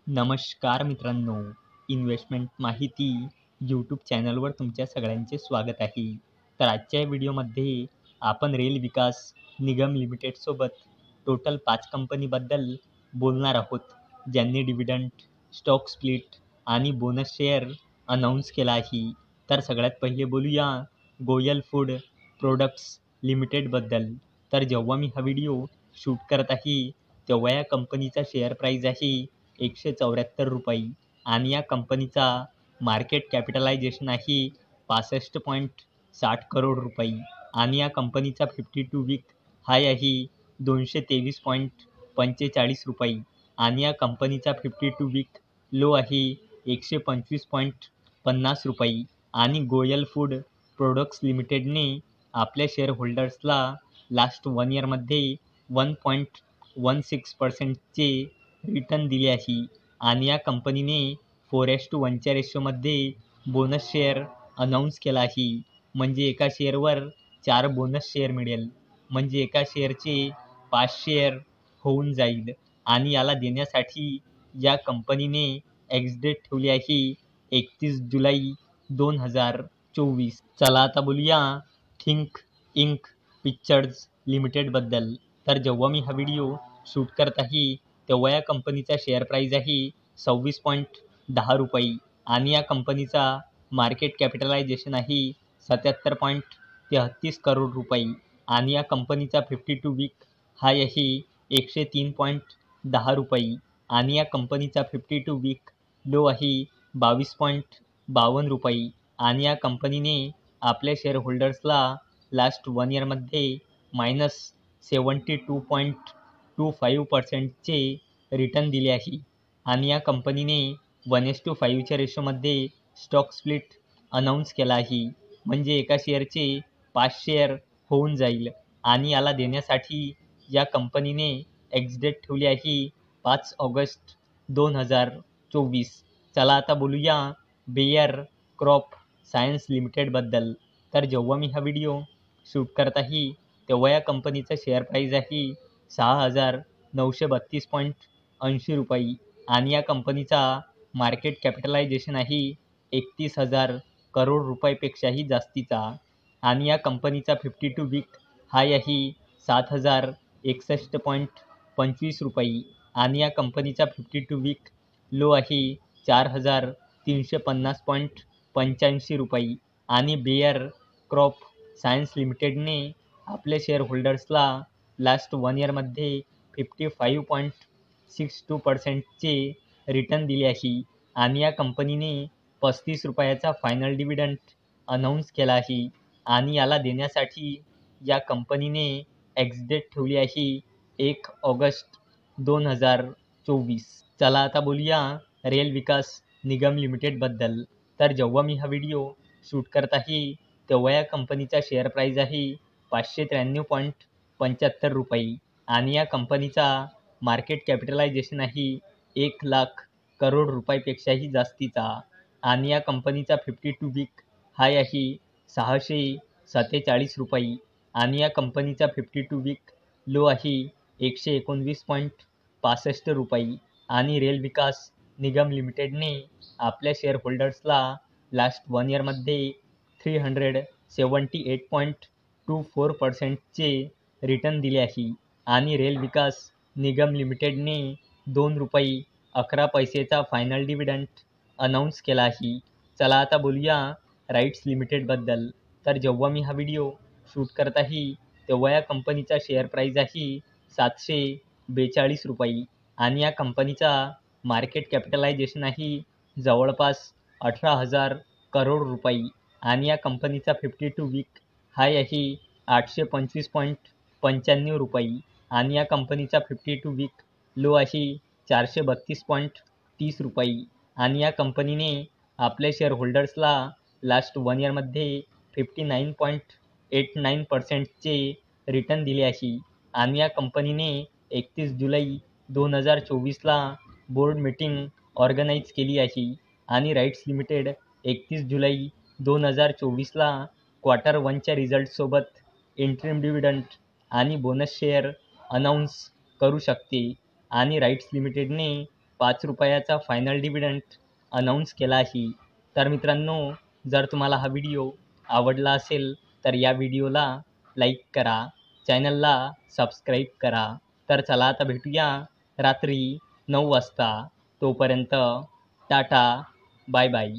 नमस्कार मित्रांनो, इन्व्हेस्टमेंट माहिती यूट्यूब चॅनलवर तुमच्या सगळ्यांचे स्वागत आहे. तर आजच्या व्हिडिओमध्ये आपण रेल विकास निगम लिमिटेडसोबत टोटल 5 कंपनीबद्दल बोलणार आहोत, ज्यांनी डिव्हिडंड, स्टॉक स्प्लिट आणि बोनस शेअर अनाऊन्स केला आहे. तर सगळ्यात पहिले बोलूया गोयल फूड प्रोडक्ट्स लिमिटेडबद्दल. तर जेव्हा मी हा व्हिडिओ शूट करत आहे, तेव्हा या कंपनीचा शेअर प्राईज आहे ₹174 आणि या कंपनीचा मार्केट कॅपिटलायझेशन आहे ₹65.60 करोड आणि या कंपनीचा 52 वीक हाय आहे ₹223.45 आणि या कंपनीचा 52 वीक लो आहे ₹125.50 आणि गोयल फूड प्रोडक्ट्स लिमिटेडने आपल्या शेअर होल्डर्सला लास्ट 1 इयरमध्ये 1.16%चे रिटर्न दिले आहे आणि या कंपनीने 4:1च्या रेशोमध्ये बोनस शेअर अनाऊन्स केला आहे. म्हणजे एका शेअरवर 4 बोनस शेअर मिळेल. म्हणजे एका शेअरचे 5 शेअर होऊन जाईल आणि याला देण्यासाठी या कंपनीने एक्स-डेट ठेवली आहे 31 जुलै 2024. चला आता बोलूया थिंक इंक पिक्चर्स लिमिटेडबद्दल. तर जेव्हा मी हा व्हिडिओ शूट करत आहे, तेव्हा या कंपनीचा शेअर प्राईज आहे ₹26.10 आणि या कंपनीचा मार्केट कॅपिटलायझेशन आहे ₹77.33 करोड आणि या कंपनीचा 52 वीक हाय आहे ₹103.10 आणि या कंपनीचा 52 वीक लो आहे ₹22.52 आणि या कंपनीने आपल्या शेअर होल्डर्सला लास्ट 1 इयरमध्ये -72.25%चे रिटर्न दिले आहे आणि या कंपनीने 1:5च्या रेशोमध्ये स्टॉक स्प्लिट अनाऊन्स केला आहे. म्हणजे एका शेअरचे 5 शेअर होऊन जाईल आणि याला देण्यासाठी या कंपनीने एक्स-डेट ठेवली आहे 5 ऑगस्ट 2024. चला आता बोलूया बेयर क्रॉप सायन्स लिमिटेडबद्दल. तर जेव्हा मी हा व्हिडिओ शूट करत आहे, तेव्हा या कंपनीचा शेअर प्राईज आहे ₹6,932.80 आणि या कंपनीचा मार्केट कॅपिटलायझेशन आहे 31,000 करोड रुपयापेक्षाही जास्तीचा आणि या कंपनीचा 52 वीक हाय आहे ₹7,061.25 आणि या कंपनीचा 52 वीक लो आहे ₹4,350.85 आणि बेयर क्रॉप सायन्स लिमिटेडने आपल्या शेअर होल्डर्सला लास्ट 1 इयरमध्ये 55.62%चे रिटर्न दिले आहे आणि या कंपनीने ₹35चा फायनल डिव्हिडंड अनाऊन्स केला आहे आणि याला देण्यासाठी या कंपनीने एक्स-डेट ठेवली आहे 1 ऑगस्ट 2024. चला आता बोलूया रेल विकास निगम लिमिटेडबद्दल. तर जेव्हा मी हा व्हिडिओ शूट करत आहे, तेव्हा या कंपनीचा शेअर प्राईज आहे ₹593.75 आणि या कंपनीचा मार्केट कॅपिटलायझेशन आहे 1,00,000 करोड रुपयापेक्षाही जास्तीचा आणि या कंपनीचा 52 वीक हाय आहे ₹647 आणि या कंपनीचा 52 वीक लो आहे ₹119.65 आणि रेल विकास निगम लिमिटेडने आपल्या शेअर होल्डर्सला लास्ट 1 इयरमध्ये 378.24%चे रिटर्न दिले आहे आणि रेल विकास निगम लिमिटेडने ₹2.11चा फायनल डिव्हिडंड अनाऊन्स केला आहे. चला आता बोलूया राईट्स लिमिटेडबद्दल. तर जेव्हा मी हा व्हिडिओ शूट करत आहे, तेव्हा या कंपनीचा शेअर प्राईज आहे ₹742 आणि या कंपनीचा मार्केट कॅपिटलायझेशन आहे जवळपास 18,000 करोड आणि या कंपनीचा 52 वीक हाय आहे ₹825.95 आणि या कंपनीचा 52 वीक लो आहे ₹432.30 आणि या कंपनीने आपल्या शेअर होल्डर्सला लास्ट 1 इयरमध्ये 59.89%चे रिटर्न दिले आहे आणि या कंपनीने 31 जुलै 2024ला बोर्ड मीटिंग ऑर्गनाईज केली आहे आणि राईट्स लिमिटेड 31 जुलै 2024ला क्वार्टर 1च्या रिझल्टसोबत इंटरिम डिव्हिडंड आणि बोनस शेअर अनाऊन्स करू शकते आणि राईट्स लिमिटेडने ₹5चा फायनल डिव्हिडंड अनाऊन्स केला आहे. तर मित्रांनो, जर तुम्हाला हा व्हिडिओ आवडला असेल तर या व्हिडिओला लाईक करा, चॅनलला सबस्क्राईब करा. तर चला आता भेटूया रात्री 9 वाजता. तोपर्यंत टाटा, बाय बाय.